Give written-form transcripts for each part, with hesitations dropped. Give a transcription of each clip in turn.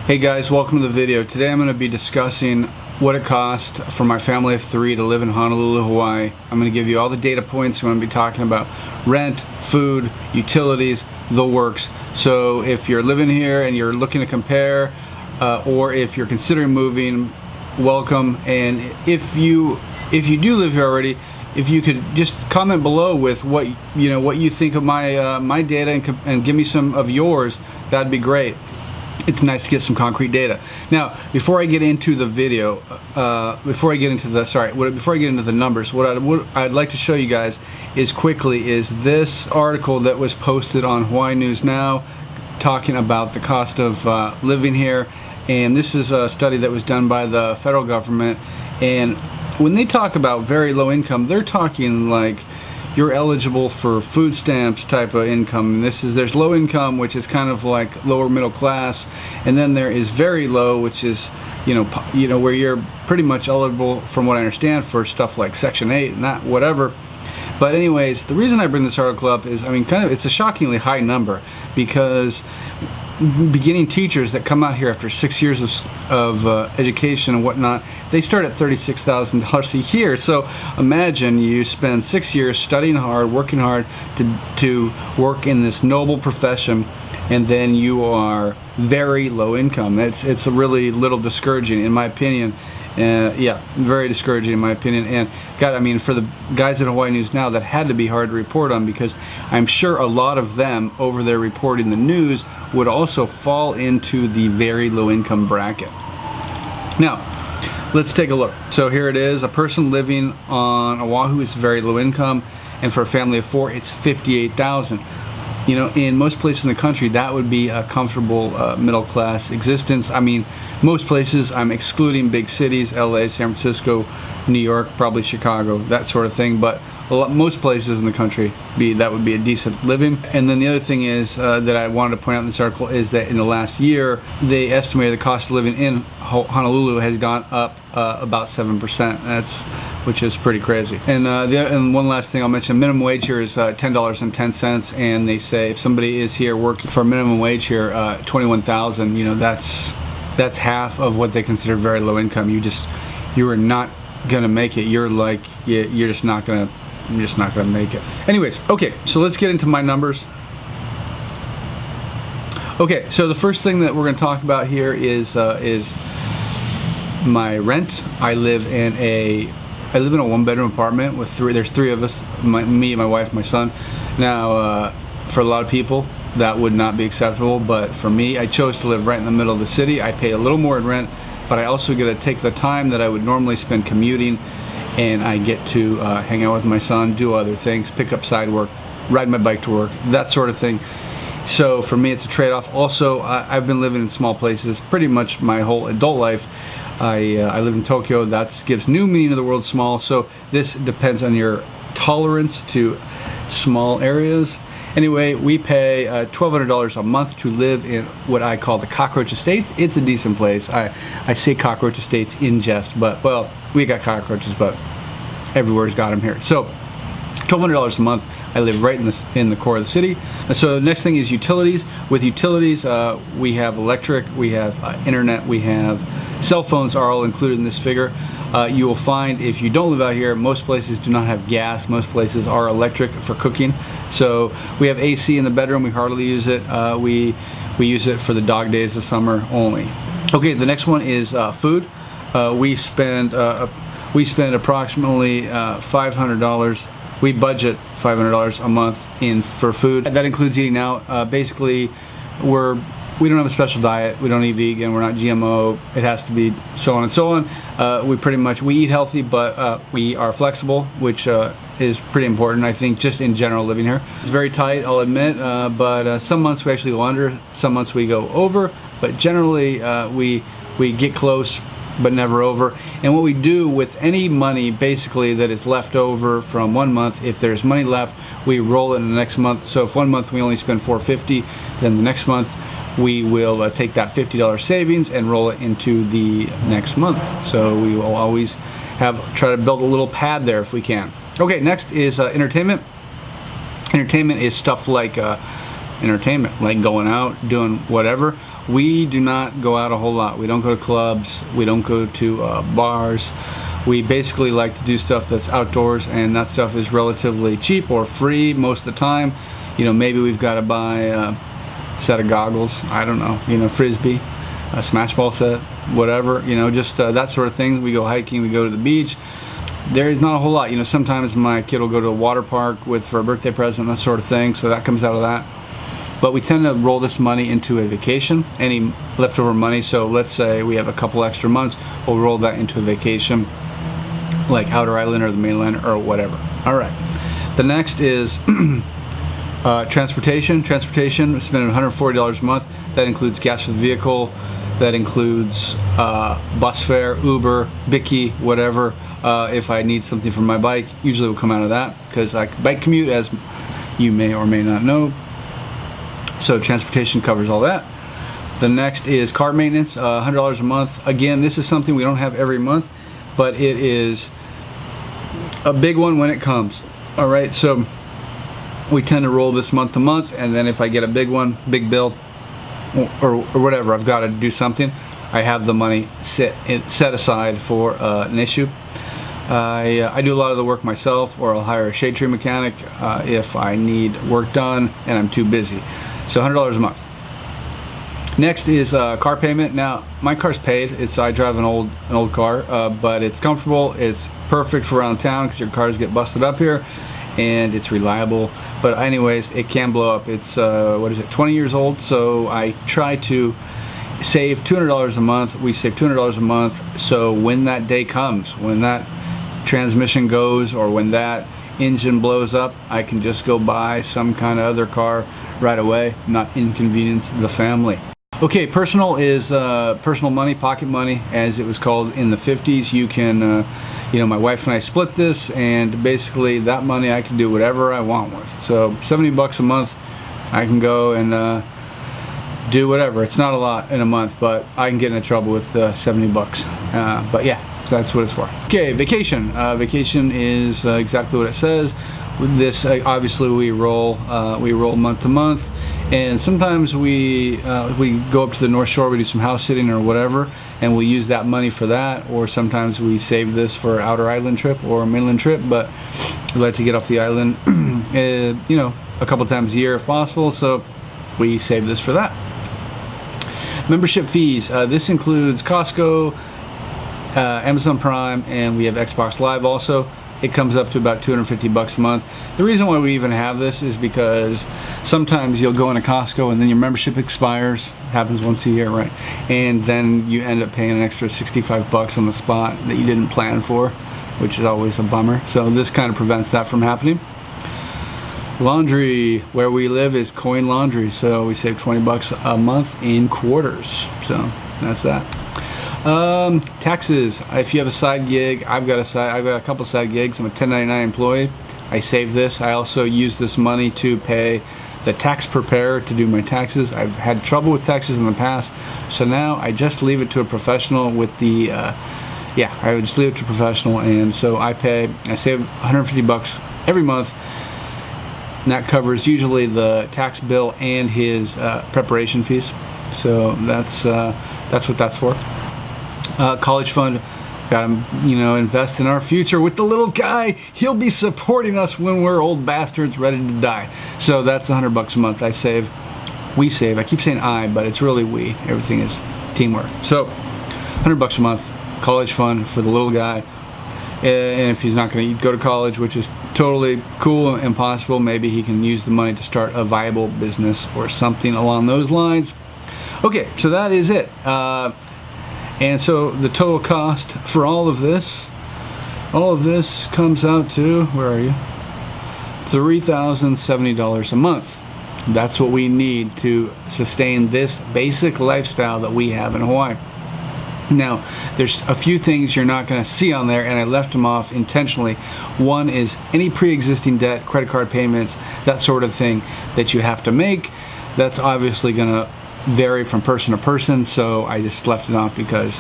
Hey guys, welcome to the video. Today I'm going to be discussing what it costs for my family of 3 to live in Honolulu, Hawaii. I'm going to give you all the data points. I'm going to be talking about rent, food, utilities, the works. So if you're living here and you're looking to compare, or if you're considering moving, welcome. And if you do live here already, if you could just comment below with what you think of my my data and give me some of yours, that'd be great. It's nice to get some concrete data. Now, before I get into the video, before I get into the numbers, what I'd like to show you guys is this article that was posted on Hawaii News Now, talking about the cost of living here. And this is a study that was done by the federal government. And when they talk about very low income, they're talking like you're eligible for food stamps type of income. And there's low income, which is kind of like lower middle class, and then there is very low, which is where you're pretty much eligible, from what I understand, for stuff like Section 8 and that whatever. But anyways, the reason I bring this article up is, it's a shockingly high number, because beginning teachers that come out here after 6 years of education and whatnot, they start at $36,000 a year. So imagine you spend 6 years studying hard, working hard to work in this noble profession, and then you are very low income. It's a really little discouraging, in my opinion. Yeah, very discouraging in my opinion. And God, for the guys at Hawaii News Now, that had to be hard to report on, because I'm sure a lot of them over there reporting the news would also fall into the very low income bracket. Now, let's take a look. So here it is. A person living on Oahu is very low income, and for a family of 4, it's $58,000. In most places in the country, that would be a comfortable middle class existence. Most places, I'm excluding big cities, LA, San Francisco, New York, probably Chicago, that sort of thing. But most places in the country, that would be a decent living. And then the other thing is that I wanted to point out in this article is that in the last year, they estimated the cost of living in Honolulu has gone up about 7%. Which is pretty crazy. And and one last thing I'll mention: minimum wage here is $10.10, and they say if somebody is here working for minimum wage here, $21,000, that's half of what they consider very low income. You are not gonna make it. You're just not gonna make it. Anyways, okay, so let's get into my numbers. Okay, so the first thing that we're gonna talk about here is my rent. I live in a 1-bedroom apartment with there's 3 of us, me, my wife, my son. Now, for a lot of people, that would not be acceptable, but for me, I chose to live right in the middle of the city. I pay a little more in rent, but I also get to take the time that I would normally spend commuting, and I get to hang out with my son, do other things, pick up side work, ride my bike to work, that sort of thing. So for me, it's a trade-off. Also, I've been living in small places pretty much my whole adult life. I live in Tokyo. That gives new meaning to the word small. So this depends on your tolerance to small areas. Anyway, we pay $1,200 a month to live in what I call the Cockroach Estates. It's a decent place. I say Cockroach Estates in jest, but, well, we got cockroaches, but everywhere's got them here. So $1,200 a month. I live right in the core of the city. So the next thing is utilities. With utilities, we have electric, we have internet, we have cell phones are all included in this figure. You will find, if you don't live out here, most places do not have gas. Most places are electric for cooking. So we have AC in the bedroom. We hardly use it. We use it for the dog days of summer only. Okay, the next one is food. We spend approximately $500. We budget $500 a month for food. That includes eating out. Basically, we don't have a special diet. We don't eat vegan. We're not GMO. It has to be so on and so on. We eat healthy, but we are flexible, which is pretty important, I think, just in general living here. It's very tight, I'll admit, but some months we actually go under, some months we go over, but generally we get close, but never over. And what we do with any money basically that is left over from one month, if there's money left, we roll it in the next month. So if one month we only spend $450, then the next month we will take that $50 savings and roll it into the next month. So we will always try to build a little pad there if we can. Okay, next is entertainment. Entertainment is stuff like entertainment, like going out, doing whatever. we do not go out a whole lot. We don't go to clubs. We don't go to bars. We basically like to do stuff that's outdoors, and that stuff is relatively cheap or free most of the time. You know, maybe we've got to buy a set of goggles, I don't know, you know, frisbee, a smash ball set, whatever, you know, just that sort of thing. We go hiking, we go to the beach. There is not a whole lot, you know. Sometimes my kid will go to a water park for a birthday present, that sort of thing, so that comes out of that. But we tend to roll this money into a vacation, any leftover money. So let's say we have a couple extra months, we'll roll that into a vacation, like outer island or the mainland or whatever. All right, the next is transportation. We're spending $140 a month. That includes gas for the vehicle, that includes bus fare, Uber, Bicky, whatever. If I need something for my bike, usually will come out of that, because I bike commute, as you may or may not know. So transportation covers all that. The next is car maintenance, $100 a month. Again, this is something we don't have every month, but it is a big one when it comes. All right, so we tend to roll this month to month, and then if I get a big one, big bill, or whatever, I've got to do something, I have the money set aside for an issue. I do a lot of the work myself, or I'll hire a shade tree mechanic if I need work done and I'm too busy. So $100 a month. Next is car payment. Now my car's paid. I drive an old car, but it's comfortable. It's perfect for around town because your cars get busted up here, and it's reliable. But anyways, it can blow up. It's what is it, 20 years old. So I try to save $200 a month. We save $200 a month. So when that day comes, when that transmission goes, or when that engine blows up, I can just go buy some kind of other car right away, not inconvenience the family. Okay, personal is personal money, pocket money, as it was called in the 50s. You can, you know, my wife and I split this, and basically that money I can do whatever I want with. So 70 bucks a month, I can go and do whatever. It's not a lot in a month, but I can get into trouble with 70 bucks. But yeah, so that's what it's for. Okay, vacation. Vacation is exactly what it says. With this, obviously we roll month to month, and sometimes we go up to the North Shore, we do some house sitting or whatever, and we use that money for that. Or sometimes we save this for outer island trip or a mainland trip, but we like to get off the island, you know, a couple times a year if possible. So we save this for that. Membership fees. This includes Costco, Amazon Prime, and we have Xbox Live also. It comes up to about 250 bucks a month. The reason why we even have this is because sometimes you'll go into Costco and then your membership expires. Happens once a year, right? And then you end up paying an extra 65 bucks on the spot that you didn't plan for, which is always a bummer. So this kind of prevents that from happening. Laundry, where we live is coin laundry, so we save 20 bucks a month in quarters. So that's that. Taxes. If you have a side gig, I've got a couple side gigs. I'm a 1099 employee. I save this. I also use this money to pay the tax preparer to do my taxes. I've had trouble with taxes in the past, so now I just leave it to a professional with the I would just leave it to a professional, and so I save 150 bucks every month, and that covers usually the tax bill and his preparation fees. So that's what that's for. College fund, gotta, you know, invest in our future with the little guy. He'll be supporting us when we're old bastards ready to die. So that's 100 bucks a month. We save. I keep saying I, but it's really we. Everything is teamwork. So 100 bucks a month, college fund for the little guy. And if he's not going to go to college, which is totally cool and possible, maybe he can use the money to start a viable business or something along those lines. Okay, so that is it. And so the total cost for all of this comes out to, where are you? $3,070 a month. That's what we need to sustain this basic lifestyle that we have in Hawaii. Now, there's a few things you're not going to see on there, and I left them off intentionally. One is any pre-existing debt, credit card payments, that sort of thing that you have to make. That's obviously going to vary from person to person, so I just left it off because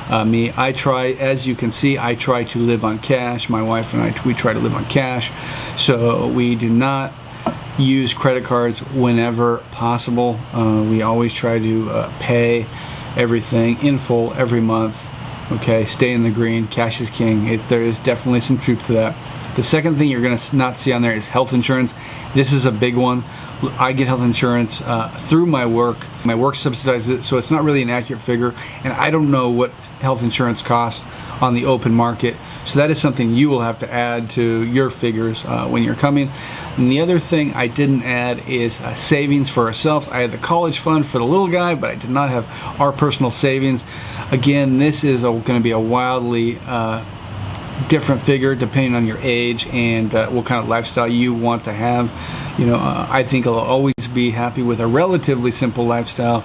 I try, as you can see, I try to live on cash. My wife and I, we try to live on cash, so we do not use credit cards whenever possible. We always try to pay everything in full every month. Okay, stay in the green. Cash is king. There is definitely some truth to that. The second thing you're going to not see on there is health insurance. This is a big one. I get health insurance through my work. My work subsidizes it, so it's not really an accurate figure, and I don't know what health insurance costs on the open market. So that is something you will have to add to your figures when you're coming. And the other thing I didn't add is savings for ourselves. I had the college fund for the little guy, but I did not have our personal savings. Again, this is going to be a wildly different figure depending on your age and what kind of lifestyle you want to have. You know, I think I'll always be happy with a relatively simple lifestyle,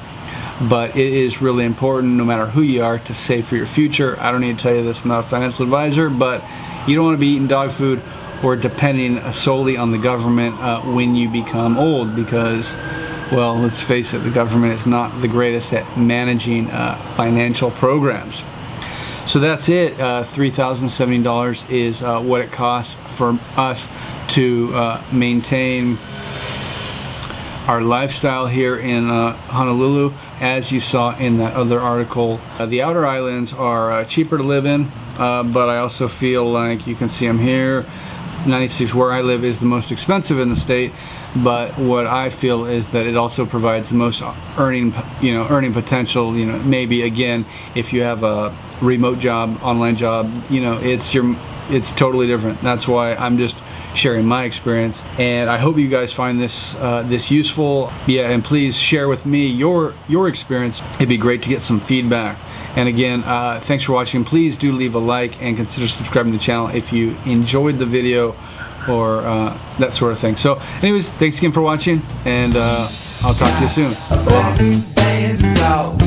but it is really important, no matter who you are, to save for your future. I don't need to tell you this, I'm not a financial advisor, but you don't want to be eating dog food or depending solely on the government when you become old, because, well, let's face it, the government is not the greatest at managing financial programs. So that's it. $3,070 is what it costs for us to maintain our lifestyle here in Honolulu. As you saw in that other article, the outer islands are cheaper to live in, but I also feel like, you can see them here, 96 where I live is the most expensive in the state, but what I feel is that it also provides the most earning potential. You know, maybe again, if you have a remote job, online job, you know, it's totally different. That's why I'm just sharing my experience, and I hope you guys find this this useful. Yeah, and please share with me your experience. It'd be great to get some feedback. And again, thanks for watching. Please do leave a like and consider subscribing to the channel if you enjoyed the video or that sort of thing. So anyways, thanks again for watching, and I'll talk to you soon. Aloha.